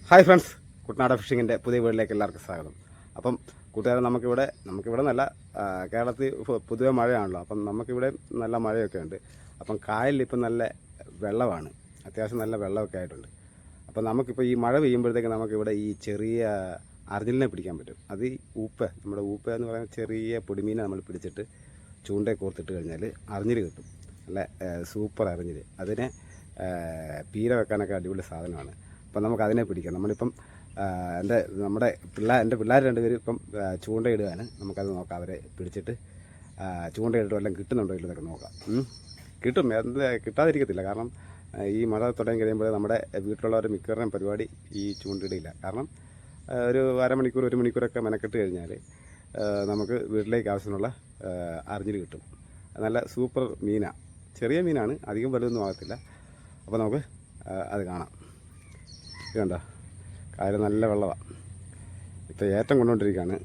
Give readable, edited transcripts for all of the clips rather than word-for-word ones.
Hi friends, Kuttanad ഫിഷിങ്ങിൻ്റെ പുതിയ വീട്ടിലേക്ക് എല്ലാവർക്കും സ്വാഗതം. അപ്പം കൂട്ടുകാരെ, നമുക്കിവിടെ നല്ല കേരളത്തിൽ പൊതുവെ മഴയാണല്ലോ. അപ്പം നമുക്കിവിടെ നല്ല മഴയൊക്കെ ഉണ്ട്. അപ്പം കായലിൽ ഇപ്പം നല്ല വെള്ളമാണ്, അത്യാവശ്യം നല്ല വെള്ളമൊക്കെ ആയിട്ടുണ്ട്. അപ്പം നമുക്കിപ്പോൾ ഈ മഴ പെയ്യുമ്പോഴത്തേക്ക് നമുക്കിവിടെ ഈ ചെറിയ അർജിലിനെ പിടിക്കാൻ പറ്റും. അത് ഈ നമ്മുടെ ഊപ്പ എന്ന് പറയുന്ന ചെറിയ പൊടിമീനെ നമ്മൾ പിടിച്ചിട്ട് ചൂണ്ടയെ കോർത്തിട്ട് കഴിഞ്ഞാൽ അറിഞ്ഞിൽ കിട്ടും. നല്ല സൂപ്പർ അറിഞ്ഞിൽ. അതിനെ പീര വെക്കാനൊക്കെ അടിപൊളി സാധനമാണ്. അപ്പം നമുക്കതിനെ പിടിക്കാം. നമ്മളിപ്പം എൻ്റെ പിള്ളേർ രണ്ടുപേരും ഇപ്പം ചൂണ്ടയിടുകയാണ്. നമുക്കത് നോക്കാം, അവരെ പിടിച്ചിട്ട് ചൂണ്ടയിട്ട് വല്ലതും കിട്ടുന്നുണ്ടോ ഇല്ലെന്നൊക്കെ നോക്കാം. കിട്ടും, കിട്ടാതിരിക്കത്തില്ല. കാരണം ഈ മഴ തുടങ്ങി കഴിയുമ്പോൾ നമ്മുടെ വീട്ടിലുള്ളവരുടെ മിക്കവരുടെയും പരിപാടി ഈ ചൂണ്ടയിടില്ല. കാരണം ഒരു അരമണിക്കൂർ 1 മണിക്കൂറൊക്കെ മെനക്കെട്ട് കഴിഞ്ഞാൽ നമുക്ക് വീട്ടിലേക്ക് ആവശ്യമുള്ള അറിഞ്ഞിൽ കിട്ടും. നല്ല സൂപ്പർ മീനാണ്, ചെറിയ മീനാണ്, അധികം വലുതൊന്നും ആകത്തില്ല. അപ്പോൾ നമുക്ക് അത് കാണാം. വേണ്ട, കായൽ നല്ല വെള്ളമാണ്. ഇപ്പോൾ ഏറ്റം കൊണ്ടുകൊണ്ടിരിക്കുകയാണ്.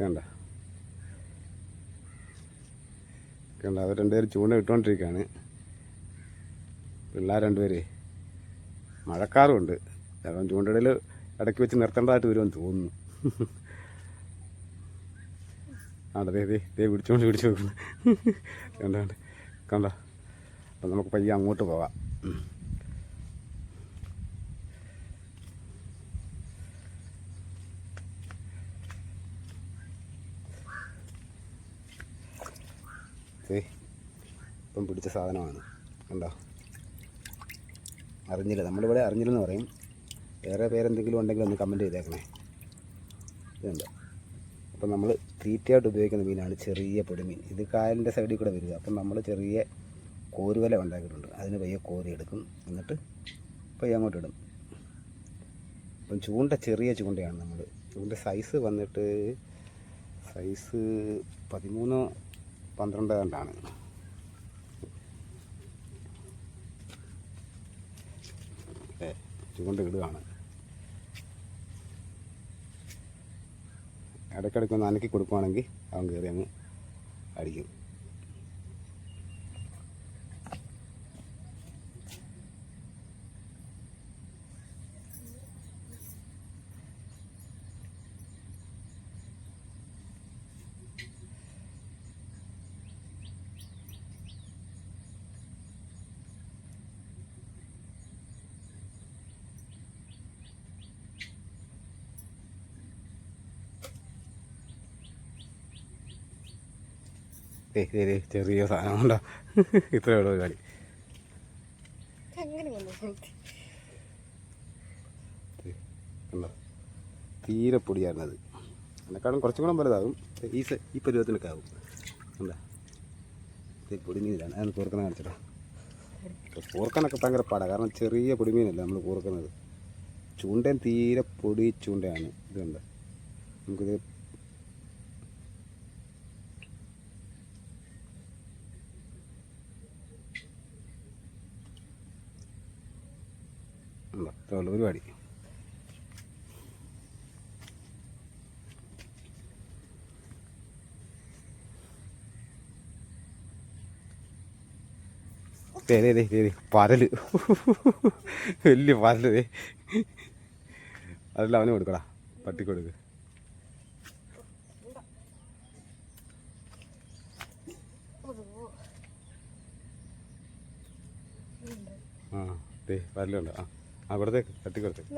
വേണ്ട, അവർ രണ്ടുപേരും ചൂണ്ട ഇട്ടുകൊണ്ടിരിക്കുകയാണ്. പിള്ളേർ രണ്ടുപേര് മഴക്കാറുമുണ്ട്. ചിലപ്പം ചൂണ്ടയിടൽ ഇടയ്ക്ക് വെച്ച് നിർത്തേണ്ടതായിട്ട് വരുമെന്ന് തോന്നുന്നു. പിടിച്ചു നോക്കുന്നു. കണ്ട. അപ്പം നമുക്ക് പയ്യെ അങ്ങോട്ട് പോകാം. ഇപ്പം പിടിച്ച സാധനമാണ്, കണ്ടോ? അറിഞ്ഞില്ല, നമ്മളിവിടെ അറിഞ്ഞില്ലെന്ന് പറയും. വേറെ പേരെന്തെങ്കിലും ഉണ്ടെങ്കിൽ ഒന്ന് കമൻറ്റ് ചെയ്തേക്കണേ. ഇതുണ്ട്. അപ്പം നമ്മൾ തീറ്റയായിട്ട് ഉപയോഗിക്കുന്ന മീനാണ് ചെറിയ പൊടിമീൻ. ഇത് കായലിൻ്റെ സൈഡിൽ കൂടെ വരിക. അപ്പം നമ്മൾ ചെറിയ കോരുവല ഉണ്ടാക്കിയിട്ടുണ്ട്. അതിന് പയ്യെ കോരി എടുക്കും, എന്നിട്ട് പയ്യെ അങ്ങോട്ട് ഇടും. അപ്പം ചെറിയ ചൂണ്ടയാണ് നമ്മൾ. ചൂണ്ട സൈസ് വന്നിട്ട് 13-12 കണ്ടാണ്. ചൂണ്ട ഇടുകയാണ്. ഇടയ്ക്കിടയ്ക്ക് ഒന്ന് അനക്കി കൊടുക്കുവാണെങ്കിൽ അവൻ കയറി അങ്ങ് അടിക്കും. ചെറിയ സാധനം കൊണ്ടോ ഇത്രയേ ഉള്ളൂ കളി. തീരെ പൊടിയായിരുന്നത്. എന്നെക്കാളും കുറച്ചും കൂടെ വലുതാകും. ഈ പരുവത്തിനൊക്കെ ആകും. എന്താ പൊടിമീനിലാണ്. അതാണ് കൂർക്കുന്ന കാണിച്ചിട്ടോ. കൂർക്കാനൊക്കെ ഭയങ്കര പാടാണ്. കാരണം ചെറിയ പൊടിമീനല്ല നമ്മൾ കൂർക്കുന്നത്. ചൂണ്ടയും തീരെ പൊടി ചൂണ്ടയാണ്. ഇതുണ്ട്. നമുക്കിത് ഇത്രയുള്ള പരിപാടി. പരല്, വലിയ പരല്. അതെല്ലാം അവന് കൊടുക്കടാ, പട്ടിക്കൊടുക്ക്. പരലുണ്ട്. കൊടുത്തേക്ക്, തട്ടിക്കൊടുത്തേക്ക്.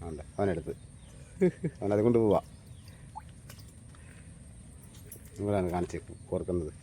അല്ല, അവനെടുത്ത് അവനത് കൊണ്ട് പോവാ. ഇവിടെയാണ് കാണിച്ച് കോർക്കുന്നത്.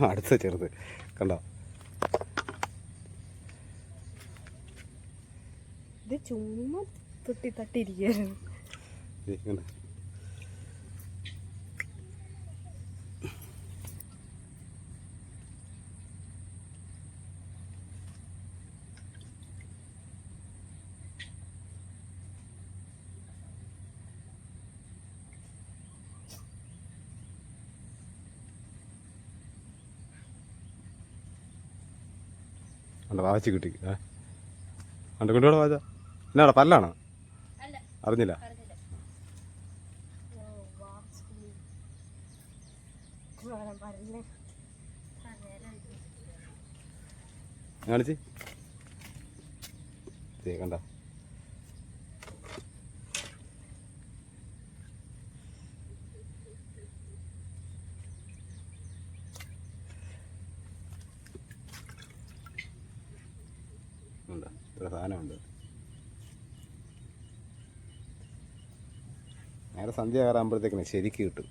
അടുത്ത ചെറുത് കണ്ടോ? ഇത് ചുമ്മാ തട്ടിയിരിക്കുകയായിരുന്നു. ഉണ്ട് വാവച്ചി കിട്ടി ഉണ്ട് കൊണ്ടുകൂടെ വാച്ച എന്നാടാ പല്ലാണോ അറിഞ്ഞില്ല കാണിച്ച് കണ്ട ഉണ്ട് ഇത്ര സാധനമുണ്ട് നേരെ സന്ധ്യ കയറാകുമ്പോഴത്തേക്കിനെ ശരിക്ക് കിട്ടും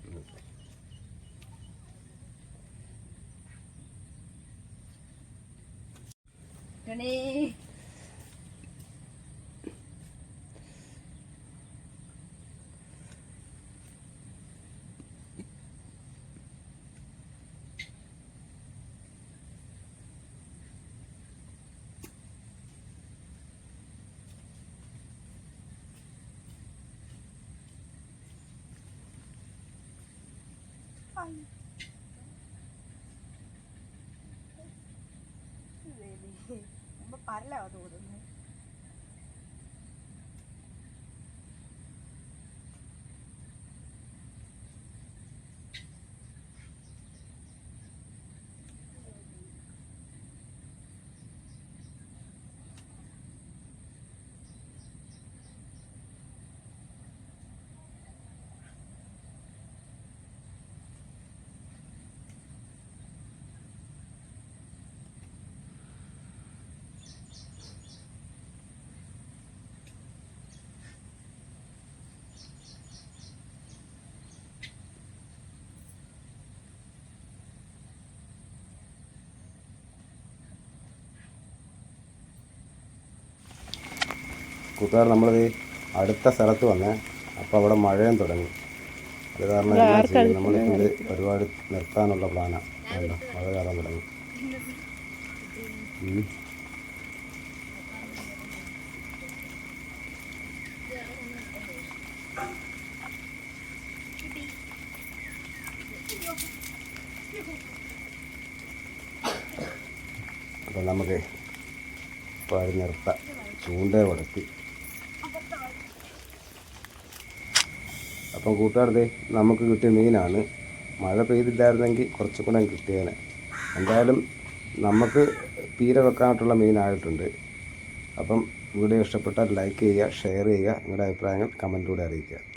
പരലാ തോന്നുന്നു കൂട്ടുകാർ നമ്മളിത് അടുത്ത സ്ഥലത്ത് വന്നേ അപ്പോൾ അവിടെ മഴയും തുടങ്ങി അത് കാരണം എന്നാ ചെയ്യും നമ്മളിപ്പോൾ ഇത് പരിപാടി നിർത്താനുള്ള പ്ലാനാണ് വേണ്ട മഴ കയറാൻ തുടങ്ങി അപ്പം നമുക്ക് പാടി നിർത്താം ചൂണ്ട കൊടുത്തി അപ്പം കൂട്ടുകാരത് നമുക്ക് കിട്ടിയ മീനാണ് മഴ പെയ്തില്ലായിരുന്നെങ്കിൽ കുറച്ചും കൂടെ കിട്ടിയേനെ എന്തായാലും നമുക്ക് പീര വെക്കാനായിട്ടുള്ള മീനായിട്ടുണ്ട് അപ്പം വീഡിയോ ഇഷ്ടപ്പെട്ടാൽ ലൈക്ക് ചെയ്യുക ഷെയർ ചെയ്യുക നിങ്ങളുടെ അഭിപ്രായങ്ങൾ കമൻറ്റിലൂടെ അറിയിക്കുക